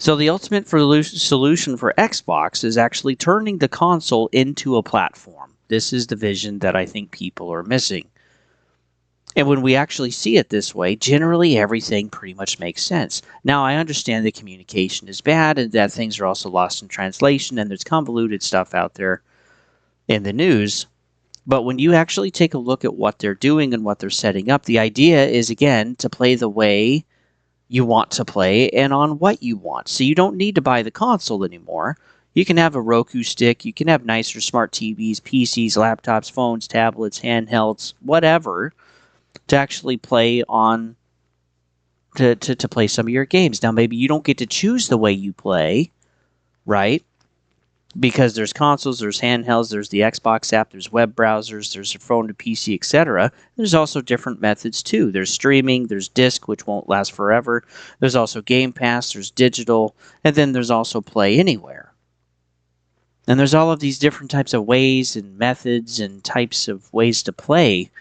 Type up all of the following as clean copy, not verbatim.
So the ultimate solution for Xbox is actually turning the console into a platform. This is the vision that I think people are missing. And when we actually see it this way, generally everything pretty much makes sense. Now, I understand that communication is bad and that things are also lost in translation and there's convoluted stuff out there in the news. But when you actually take a look at what they're doing and what they're setting up, the idea is, again, to play the way you want to play and on what you want. So you don't need to buy the console anymore. You can have a Roku stick. You can have nicer smart TVs, PCs, laptops, phones, tablets, handhelds, whatever, to actually play on to play some of your games. Now, maybe you don't get to choose the way you play, right? Because there's consoles, there's handhelds, there's the Xbox app, there's web browsers, there's a phone to PC, etc. There's also different methods too. There's streaming, there's disc, which won't last forever. There's also Game Pass, there's digital, and then there's also Play Anywhere. And there's all of these different types of ways and methods and types of ways to play.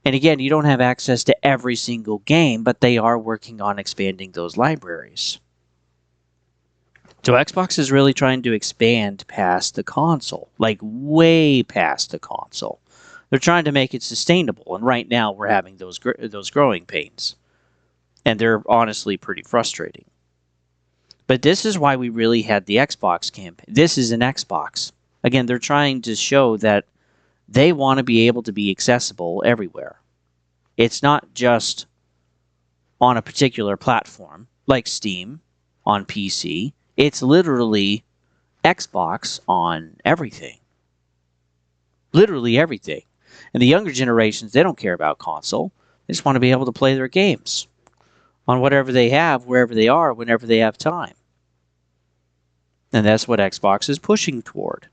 And again, you don't have access to every single game, but they are working on expanding those libraries. So Xbox is really trying to expand past the console, like way past the console. They're trying to make it sustainable, and right now we're having those growing pains. And they're honestly pretty frustrating. But this is why we really had the Xbox campaign. This is an Xbox. Again, they're trying to show that they want to be able to be accessible everywhere. It's not just on a particular platform, like Steam on PC. It's literally Xbox on everything. Literally everything. And the younger generations, they don't care about console. They just want to be able to play their games on whatever they have, wherever they are, whenever they have time. And that's what Xbox is pushing toward.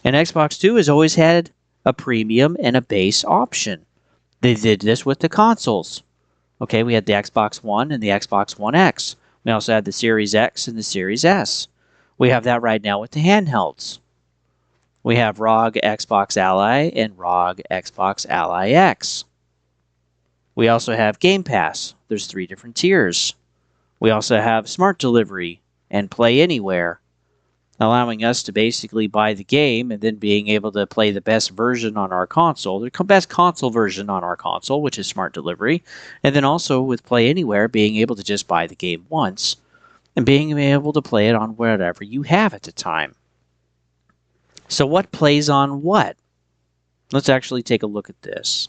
And Xbox 2 has always had a premium and a base option. They did this with the consoles. Okay, we had the Xbox One and the Xbox One X. We also had the Series X and the Series S. We have that right now with the handhelds. We have ROG Xbox Ally and ROG Xbox Ally X. We also have Game Pass. There's 3 different tiers. We also have Smart Delivery and Play Anywhere, allowing us to basically buy the game and then being able to play the best version on our console, the best console version on our console, which is Smart Delivery, and then also with Play Anywhere, being able to just buy the game once and being able to play it on whatever you have at the time. So what plays on what? Let's actually take a look at this.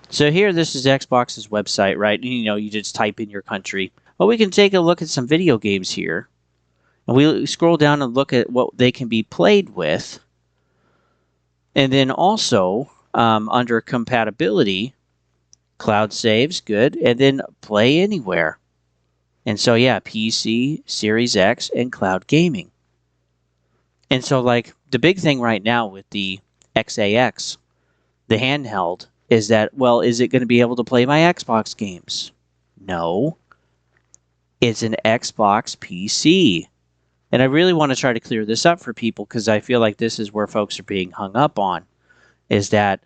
So here, this is Xbox's website, right? You just type in your country. Well, we can take a look at some video games here. And we scroll down and look at what they can be played with. And then also, under compatibility, cloud saves, good. And then Play Anywhere. And so, yeah, PC, Series X, and cloud gaming. And so, like, the big thing right now with the XAX, the handheld, is that, well, is it going to be able to play my Xbox games? No. It's an Xbox PC. And I really want to try to clear this up for people because I feel like this is where folks are being hung up on, is that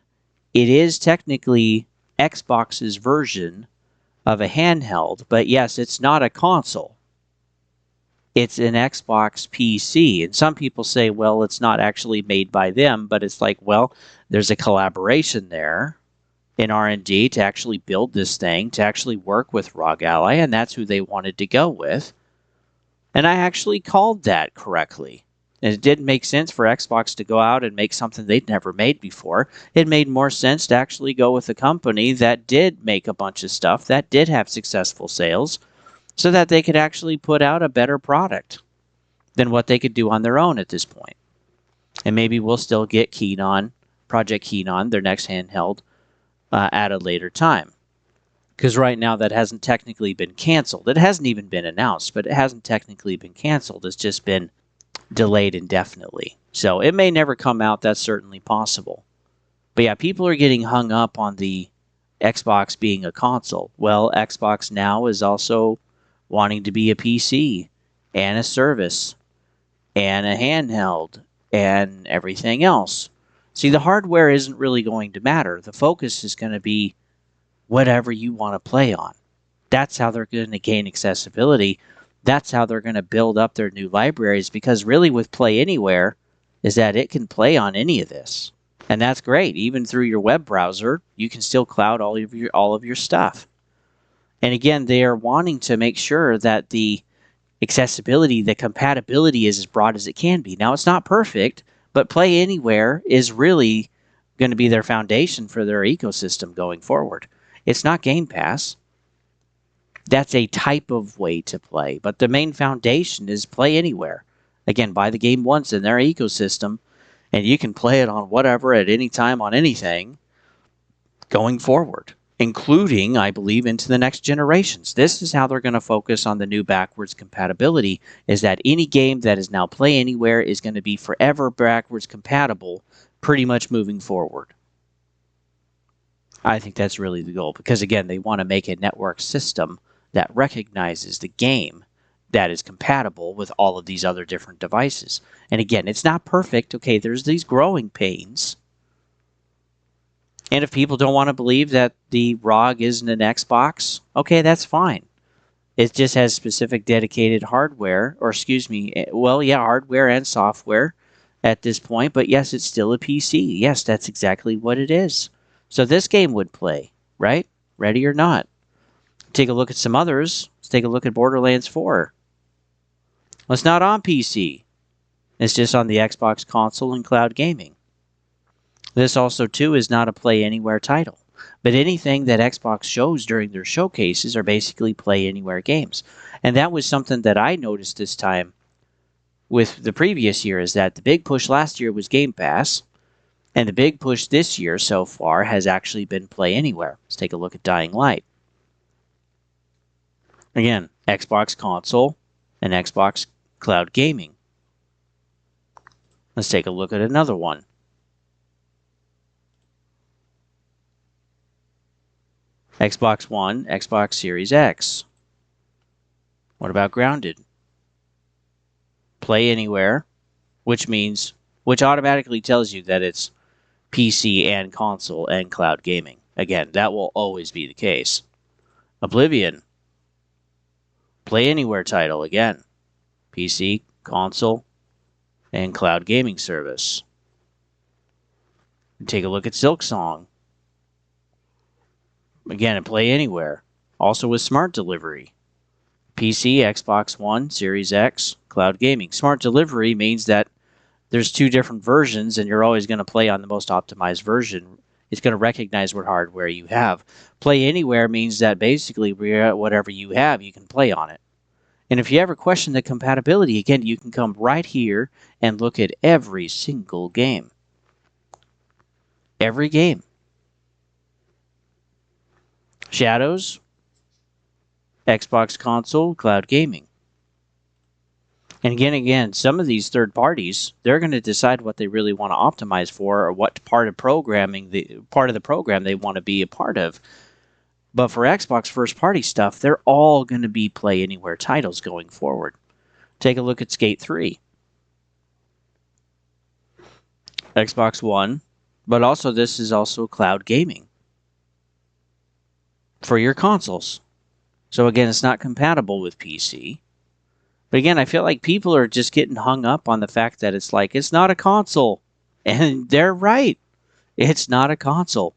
it is technically Xbox's version of a handheld, but yes, it's not a console. It's an Xbox PC. And some people say, well, it's not actually made by them, but it's like, well, there's a collaboration there in R&D to actually build this thing, to actually work with ROG Ally, and that's who they wanted to go with. And I actually called that correctly. And it did make sense for Xbox to go out and make something they'd never made before. It made more sense to actually go with a company that did make a bunch of stuff, that did have successful sales, so that they could actually put out a better product than what they could do on their own at this point. And maybe we'll still get Project Keynon, their next handheld, at a later time. Because right now that hasn't technically been canceled. It hasn't even been announced, but it hasn't technically been canceled. It's just been delayed indefinitely. So it may never come out. That's certainly possible. But yeah, people are getting hung up on the Xbox being a console. Well, Xbox now is also wanting to be a PC and a service and a handheld and everything else. See, the hardware isn't really going to matter. The focus is going to be whatever you want to play on. That's how they're going to gain accessibility. That's how they're going to build up their new libraries, because really with Play Anywhere is that it can play on any of this. And that's great. Even through your web browser, you can still cloud all of your stuff. And again, they are wanting to make sure that the accessibility, the compatibility is as broad as it can be. Now, it's not perfect, but Play Anywhere is really going to be their foundation for their ecosystem going forward. It's not Game Pass. That's a type of way to play, but the main foundation is Play Anywhere. Again, buy the game once in their ecosystem, and you can play it on whatever at any time on anything going forward, including, I believe, into the next generations. This is how they're going to focus on the new backwards compatibility, is that any game that is now Play Anywhere is going to be forever backwards compatible, pretty much moving forward. I think that's really the goal, because again, they want to make a network system that recognizes the game that is compatible with all of these other different devices. And again, it's not perfect. Okay, there's these growing pains. And if people don't want to believe that the ROG isn't an Xbox, okay, that's fine. It just has specific dedicated hardware, or excuse me, well, yeah, hardware and software at this point, but yes, it's still a PC. Yes, that's exactly what it is. So this game would play, right? Ready or not. Take a look at some others. Let's take a look at Borderlands 4. Well, it's not on PC. It's just on the Xbox console and cloud gaming. This also, too, is not a Play Anywhere title. But anything that Xbox shows during their showcases are basically Play Anywhere games. And that was something that I noticed this time with the previous year, is that the big push last year was Game Pass. And the big push this year so far has actually been Play Anywhere. Let's take a look at Dying Light. Again, Xbox console and Xbox cloud gaming. Let's take a look at another one. Xbox One, Xbox Series X. What about Grounded? Play Anywhere, which automatically tells you that it's PC and console and cloud gaming. Again, that will always be the case. Oblivion. Play Anywhere title, again. PC, console, and cloud gaming service. Take a look at Silksong. Again, Play Anywhere. Also with Smart Delivery. PC, Xbox One, Series X, cloud gaming. Smart Delivery means that there's two different versions, and you're always going to play on the most optimized version. It's going to recognize what hardware you have. Play Anywhere means that basically whatever you have, you can play on it. And if you ever question the compatibility, again, you can come right here and look at every single game. Every game. Shadows, Xbox console, cloud gaming. And again, some of these third parties, they're going to decide what they really want to optimize for, or what part of the program they want to be a part of. But for Xbox first party stuff, they're all going to be Play Anywhere titles going forward. Take a look at Skate 3. Xbox One, but also this is also cloud gaming for your consoles. So again, it's not compatible with PC. But again, I feel like people are just getting hung up on the fact that it's like, it's not a console. And they're right. It's not a console.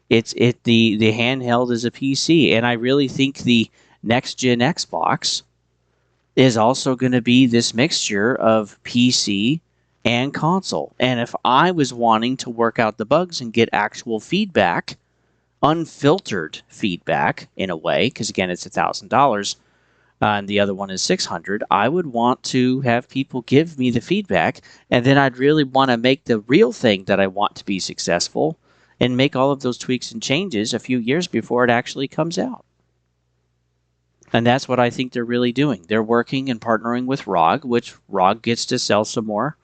The handheld is a PC. And I really think the next gen Xbox is also going to be this mixture of PC and console. And if I was wanting to work out the bugs and get actual feedback, unfiltered feedback in a way, because again, it's $1,000, and the other one is $600, I would want to have people give me the feedback, and then I'd really want to make the real thing that I want to be successful and make all of those tweaks and changes a few years before it actually comes out. And that's what I think they're really doing. They're working and partnering with ROG, which ROG gets to sell some more.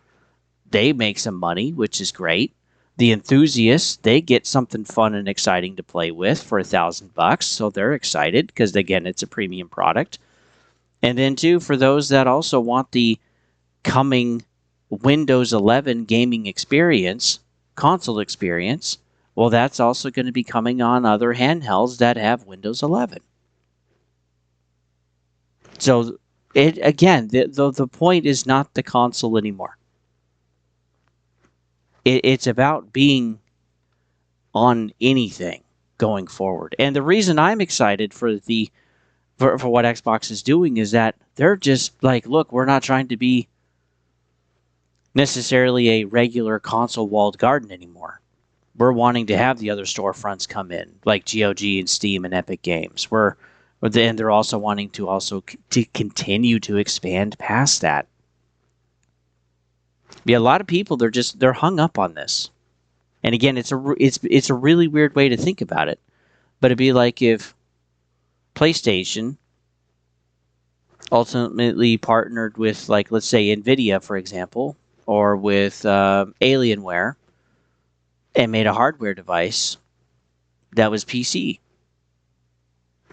They make some money, which is great. The enthusiasts, they get something fun and exciting to play with for $1,000, so they're excited because, again, it's a premium product. And then, too, for those that also want the coming Windows 11 gaming experience, console experience, well, that's also going to be coming on other handhelds that have Windows 11. So It again, the point is not the console anymore. It's about being on anything going forward. And the reason I'm excited for what Xbox is doing is that they're just like, look, we're not trying to be necessarily a regular console walled garden anymore. We're wanting to have the other storefronts come in, like GOG and Steam and Epic Games. And they're also wanting to continue to expand past that. Yeah, a lot of people they're hung up on this. And again, it's a really weird way to think about it. But it'd be like if PlayStation ultimately partnered with, like, let's say Nvidia, for example, or with Alienware, and made a hardware device that was PC.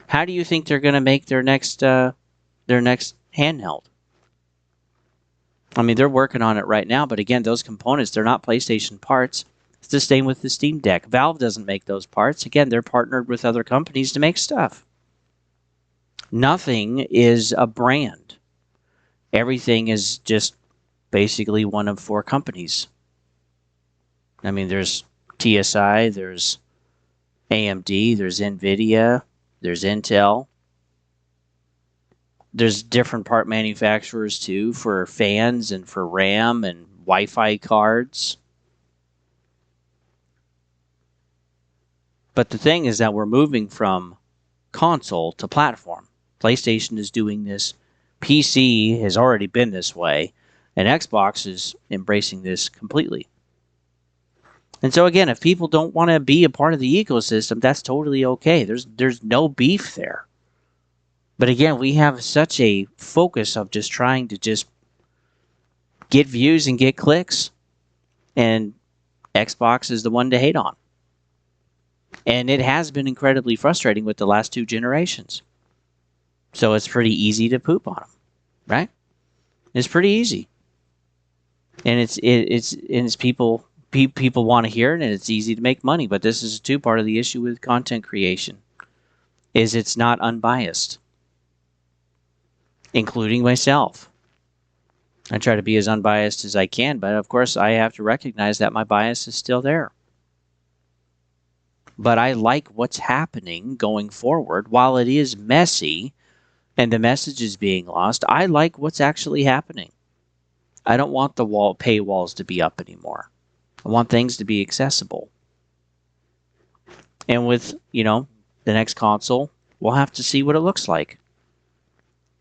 How do you think they're going to make their next handheld? I mean, they're working on it right now, but again, those components, they're not PlayStation parts. It's the same with the Steam Deck. Valve doesn't make those parts. Again, they're partnered with other companies to make stuff. Nothing is a brand. Everything is just basically one of four companies. I mean, there's TSI, there's AMD, there's Nvidia, there's Intel. There's different part manufacturers too for fans and for RAM and Wi-Fi cards. But the thing is that we're moving from console to platform. PlayStation is doing this. PC has already been this way. And Xbox is embracing this completely. And so again, if people don't want to be a part of the ecosystem, that's totally okay. There's no beef there. But again, we have such a focus of just trying to just get views and get clicks. And Xbox is the one to hate on. And it has been incredibly frustrating with the last two generations. So it's pretty easy to poop on them, right? It's pretty easy. And it's people want to hear it, and it's easy to make money. But this is too part of the issue with content creation, is it's not unbiased, including myself. I try to be as unbiased as I can, but of course I have to recognize that my bias is still there. But I like what's happening going forward. While it is messy and the message is being lost, I like what's actually happening. I don't want the paywalls to be up anymore. I want things to be accessible. And with, the next console, we'll have to see what it looks like.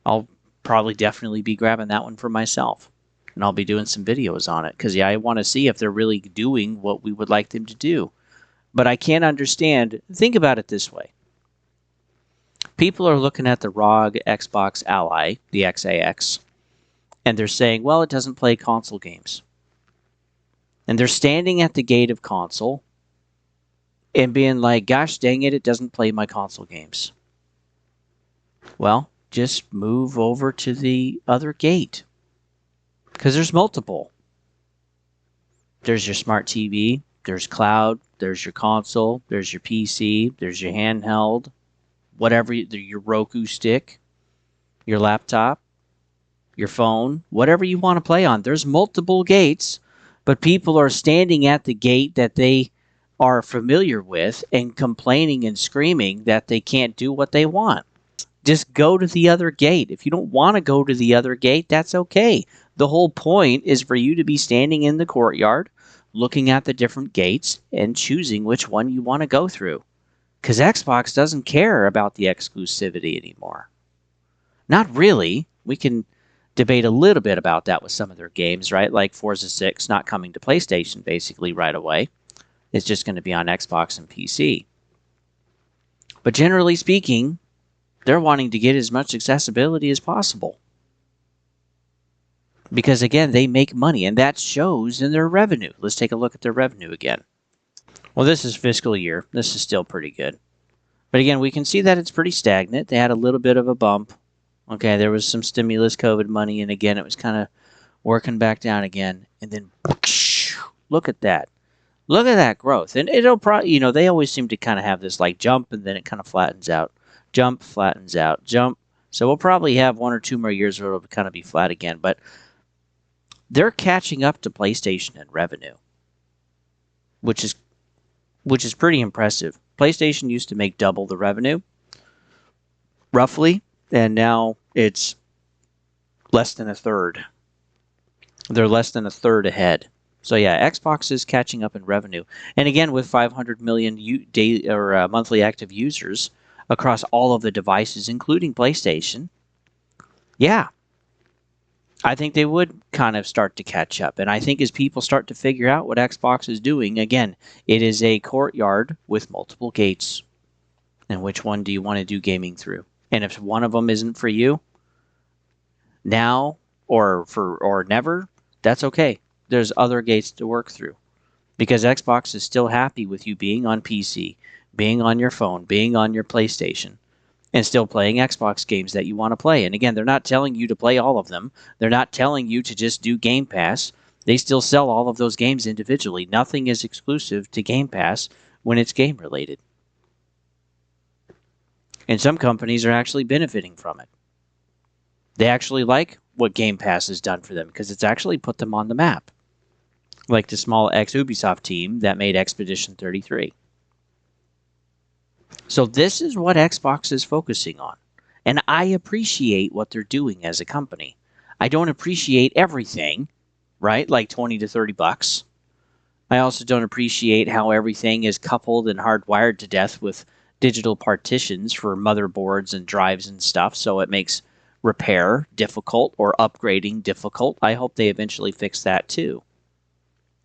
I'll probably definitely be grabbing that one for myself. And I'll be doing some videos on it. Because, I want to see if they're really doing what we would like them to do. But I can't understand. Think about it this way. People are looking at the ROG Xbox Ally, the XAX, and they're saying, well, it doesn't play console games. And they're standing at the gate of console and being like, gosh dang it doesn't play my console games. Well, just move over to the other gate. Because there's multiple. There's your smart TV, there's cloud, there's your console, there's your PC, there's your handheld, whatever, your Roku stick, your laptop, your phone, whatever you want to play on. There's multiple gates, but people are standing at the gate that they are familiar with and complaining and screaming that they can't do what they want. Just go to the other gate. If you don't want to go to the other gate, that's okay. The whole point is for you to be standing in the courtyard, looking at the different gates and choosing which one you want to go through. Because Xbox doesn't care about the exclusivity anymore. Not really. We can debate a little bit about that with some of their games, right? Like Forza 6 not coming to PlayStation basically right away. It's just going to be on Xbox and PC. But generally speaking, they're wanting to get as much accessibility as possible. Because again, they make money, and that shows in their revenue. Let's take a look at their revenue again. Well, this is fiscal year. This is still pretty good. But again, we can see that it's pretty stagnant. They had a little bit of a bump. Okay, there was some stimulus COVID money, and again, it was kind of working back down again. And then, look at that. Look at that growth. And it'll probably, they always seem to kind of have this like jump, and then it kind of flattens out. Jump, flattens out. Jump, So we'll probably have 1 or 2 more years where it'll kind of be flat again. But they're catching up to PlayStation in revenue, which is pretty impressive. PlayStation used to make double the revenue, roughly, and now it's less than a third. They're less than a third ahead. So yeah, Xbox is catching up in revenue, and again with 500 million monthly active users across all of the devices, including PlayStation. Yeah, I think they would kind of start to catch up. And I think as people start to figure out what Xbox is doing, again, it is a courtyard with multiple gates. And which one do you want to do gaming through? And if one of them isn't for you now or never, that's okay. There's other gates to work through. Because Xbox is still happy with you being on PC, being on your phone, being on your PlayStation, and still playing Xbox games that you want to play. And again, they're not telling you to play all of them. They're not telling you to just do Game Pass. They still sell all of those games individually. Nothing is exclusive to Game Pass when it's game related. And some companies are actually benefiting from it. They actually like what Game Pass has done for them because it's actually put them on the map. Like the small ex-Ubisoft team that made Expedition 33. So this is what Xbox is focusing on. And I appreciate what they're doing as a company. I don't appreciate everything, right? Like 20 to 30 bucks. I also don't appreciate how everything is coupled and hardwired to death with digital partitions for motherboards and drives and stuff, so it makes repair difficult or upgrading difficult. I hope they eventually fix that too.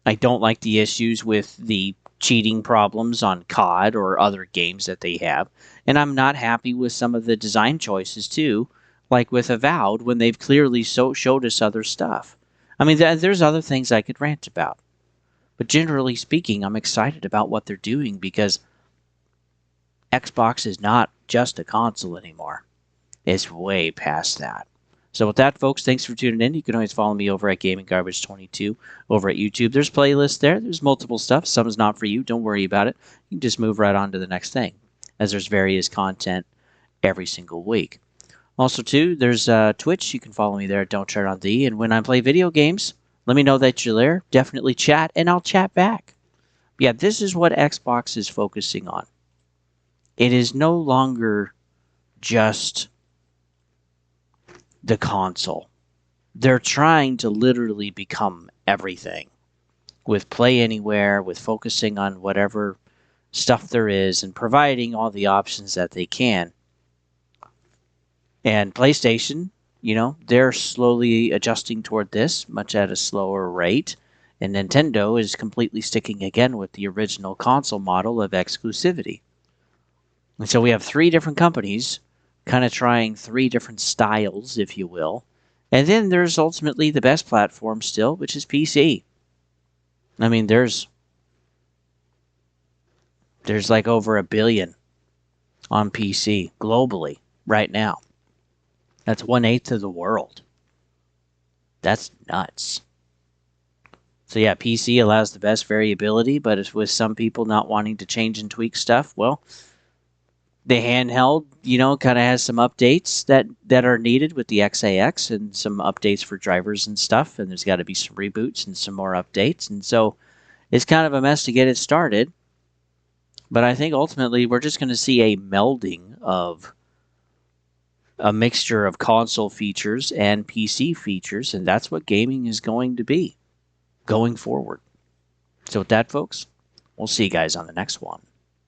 I don't like the issues with the cheating problems on COD or other games that they have. And I'm not happy with some of the design choices too, like with Avowed when they've clearly showed us other stuff. I mean, there's other things I could rant about. But generally speaking, I'm excited about what they're doing because Xbox is not just a console anymore. It's way past that. So with that, folks, thanks for tuning in. You can always follow me over at Gaming Garbage 22 over at YouTube. There's playlists there. There's multiple stuff. Some is not for you. Don't worry about it. You can just move right on to the next thing, as there's various content every single week. Also, too, there's Twitch. You can follow me there at Don't Tread on Thee. And when I play video games, let me know that you're there. Definitely chat, and I'll chat back. Yeah, this is what Xbox is focusing on. It is no longer just the console. They're trying to literally become everything with Play Anywhere, with focusing on whatever stuff there is and providing all the options that they can. And PlayStation, they're slowly adjusting toward this, much at a slower rate. And Nintendo is completely sticking again with the original console model of exclusivity. And so we have 3 different companies kind of trying 3 different styles, if you will. And then there's ultimately the best platform still, which is PC. I mean, there's like over 1 billion on PC globally right now. That's 1/8 of the world. That's nuts. So yeah, PC allows the best variability, but it's with some people not wanting to change and tweak stuff. Well, the handheld, kind of has some updates that are needed with the XAX and some updates for drivers and stuff. And there's got to be some reboots and some more updates. And so it's kind of a mess to get it started. But I think ultimately we're just going to see a melding of a mixture of console features and PC features. And that's what gaming is going to be going forward. So with that, folks, we'll see you guys on the next one.